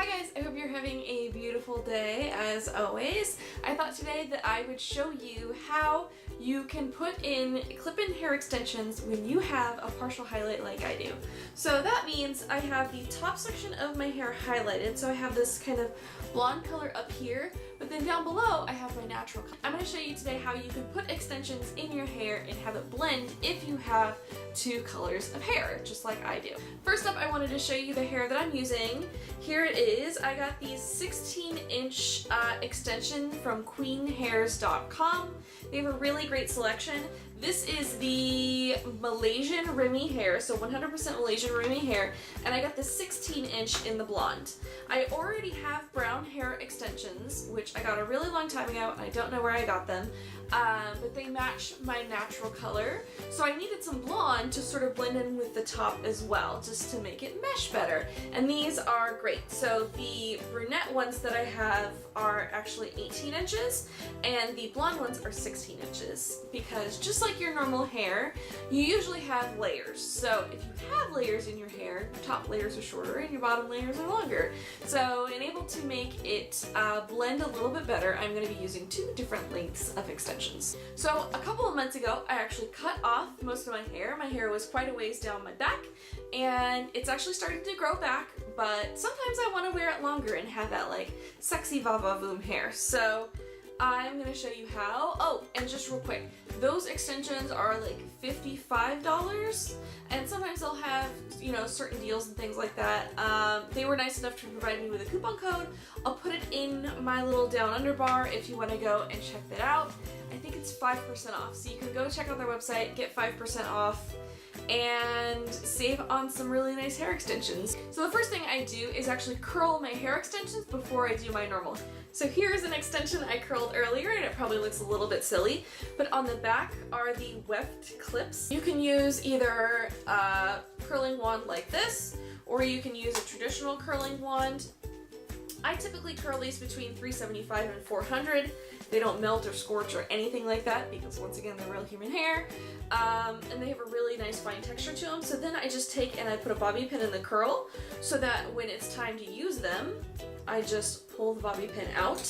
Hi guys, I hope you're having a beautiful day as always. I thought today that I would show you how you can put in clip-in hair extensions when you have a partial highlight like I do. So that means I have the top section of my hair highlighted, so I have this kind of blonde color up here, but then down below I have my natural color. I'm going to show you today how you can put extensions in your hair and have it blend if you have two colors of hair, just like I do. First up, I wanted to show you the hair that I'm using. Here it is. I got these 16-inch extension from queenhairs.com. They have a really great selection. This is the Malaysian Remy hair, so 100% Malaysian Remy hair, and I got the 16-inch in the blonde. I already have brown hair extensions, which I got a really long time ago, and I don't know where I got them, but they match my natural color, so I needed some blonde to sort of blend in with the top as well, just to make it mesh better, and these are great. So the brunette ones that I have are actually 18 inches, and the blonde ones are 16 inches, because just like your normal hair, you usually have layers. So if you have layers in your hair, your top layers are shorter and your bottom layers are longer. So in able to make it blend a little bit better, I'm going to be using two different lengths of extensions. So a couple of months ago, I actually cut off most of my hair. My hair was quite a ways down my back, and it's actually starting to grow back, but sometimes I want to wear it longer and have that like sexy va-va-voom hair. So I'm going to show you how. Oh, and just real quick, those extensions are like $55, and sometimes they'll have, you know, certain deals and things like that. They were nice enough to provide me with a coupon code. I'll put it in my little down under bar if you want to go and check that out. I think it's 5% off, so you can go check out their website, get 5% off, and save on some really nice hair extensions. So the first thing I do is actually curl my hair extensions before I do my normal. So here's an extension I curled earlier, and it probably looks a little bit silly, but on the back are the weft clips. You can use either a curling wand like this, or you can use a traditional curling wand. I typically curl these between 375 and 400. They don't melt or scorch or anything like that because, once again, they're real human hair. And they have a really nice fine texture to them. So then I just take and I put a bobby pin in the curl so that when it's time to use them, I just pull the bobby pin out,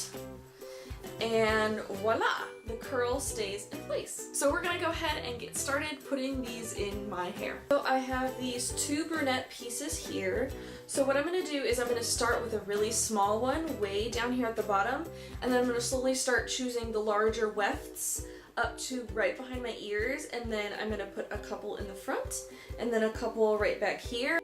and voila, the curl stays in place. So we're gonna go ahead and get started putting these in my hair. So I have these two brunette pieces here. So what I'm gonna do is I'm gonna start with a really small one way down here at the bottom, and then I'm gonna slowly start choosing the larger wefts up to right behind my ears, and then I'm gonna put a couple in the front, and then a couple right back here.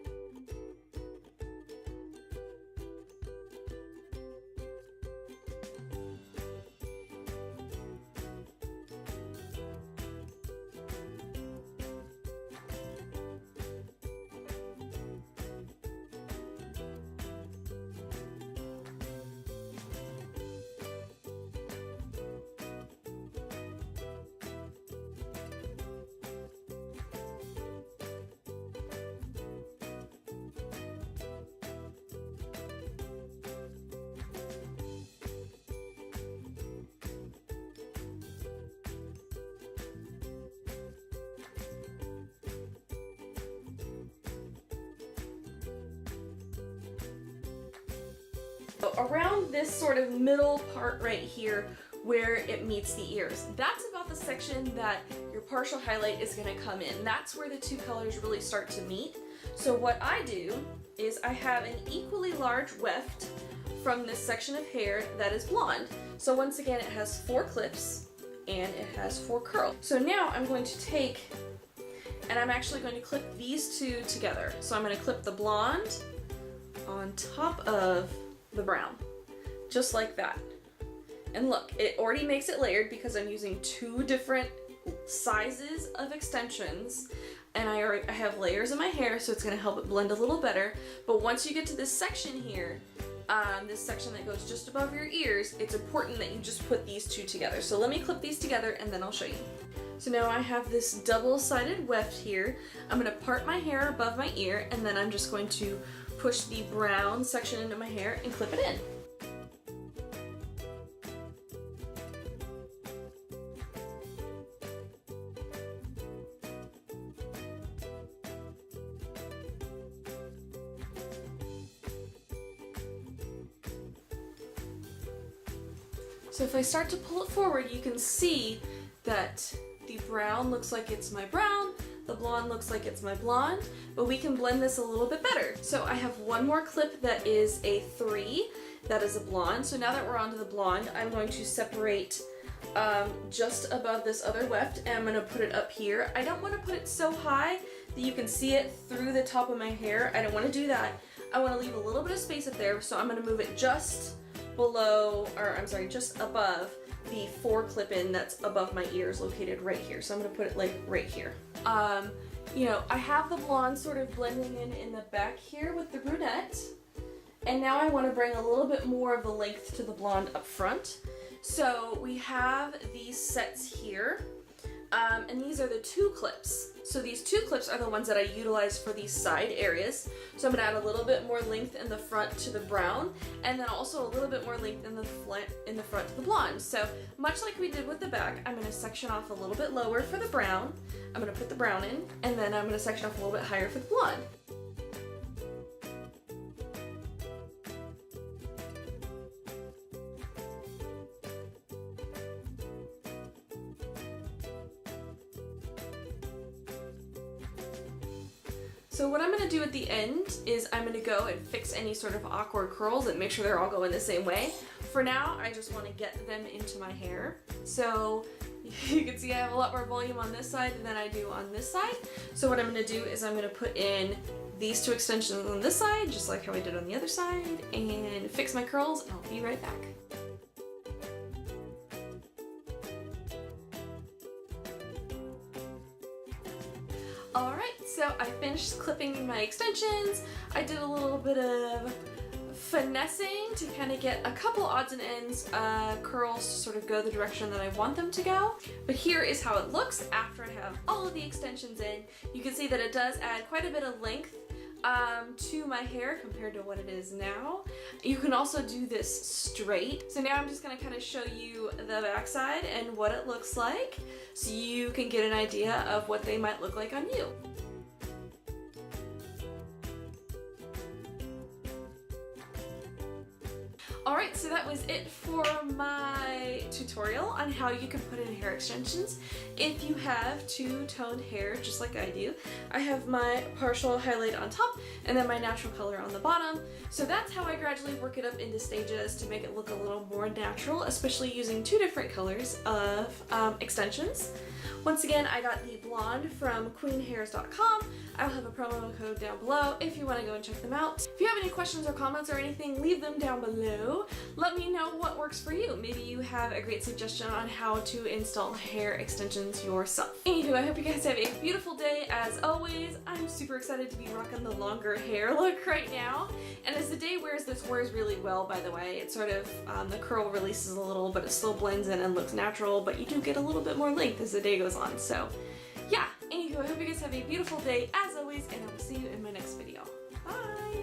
Around this sort of middle part right here where it meets the ears, that's about the section that your partial highlight is going to come in. That's where the two colors really start to meet. So what I do is I have an equally large weft from this section of hair that is blonde. So once again, it has 4 clips and it has 4 curls. So now I'm going to take and I'm actually going to clip these two together. So I'm going to clip the blonde on top of the brown, just like that. And look, it already makes it layered because I'm using 2 different sizes of extensions, and I have layers in my hair, so it's going to help it blend a little better. But once you get to this section here, this section that goes just above your ears, it's important that you just put these 2 together. So let me clip these together and then I'll show you. So now I have this double-sided weft here. I'm going to part my hair above my ear, and then I'm just going to push the brown section into my hair and clip it in. So if I start to pull it forward, you can see that the brown looks like it's my brown, the blonde looks like it's my blonde, but we can blend this a little bit better. So I have one more clip that is a 3, that is a blonde. So now that we're onto the blonde, I'm going to separate just above this other weft, and I'm going to put it up here. I don't want to put it so high that you can see it through the top of my hair. I don't want to do that. I want to leave a little bit of space up there, so I'm going to move it just below, or I'm sorry, just above the 4 clip-in that's above my ears, located right here. So I'm going to put it like right here. You know, I have the blonde sort of blending in the back here with the brunette, and now I want to bring a little bit more of the length to the blonde up front. So we have these sets here, and these are the 2 clips. So these 2 clips are the ones that I utilize for these side areas. So I'm going to add a little bit more length in the front to the brown, and then also a little bit more length in the front to the blonde. So much like we did with the back, I'm going to section off a little bit lower for the brown. I'm going to put the brown in, and then I'm going to section off a little bit higher for the blonde. So what I'm going to do at the end is I'm going to go and fix any sort of awkward curls and make sure they're all going the same way. For now, I just want to get them into my hair. So you can see I have a lot more volume on this side than I do on this side. So what I'm going to do is I'm going to put in these 2 extensions on this side, just like how I did on the other side, and fix my curls, and I'll be right back. Alright, so I finished clipping my extensions. I did a little bit of finessing to kind of get a couple odds and ends curls to sort of go the direction that I want them to go. But here is how it looks after I have all of the extensions in. You can see that it does add quite a bit of length to my hair compared to what it is now. You can also do this straight. So now I'm just going to kind of show you the backside and what it looks like so you can get an idea of what they might look like on you. Alright, so that was it for my tutorial on how you can put in hair extensions. If you have two-toned hair, just like I do, I have my partial highlight on top and then my natural color on the bottom. So that's how I gradually work it up into stages to make it look a little more natural, especially using 2 different colors of extensions. Once again, I got the blonde from queenhairs.com. I'll have a promo code down below if you want to go and check them out. If you have any questions or comments or anything, leave them down below. Let me know what works for you. Maybe you have a great suggestion on how to install hair extensions yourself. Anywho, I hope you guys have a beautiful day. As always, I'm super excited to be rocking the longer hair look right now. And as the day wears, this wears really well, by the way. It sort of, the curl releases a little, but it still blends in and looks natural, but you do get a little bit more length as the day goes on. So yeah, anywho, I hope you guys have a beautiful day as always, and I will see you in my next video. Bye!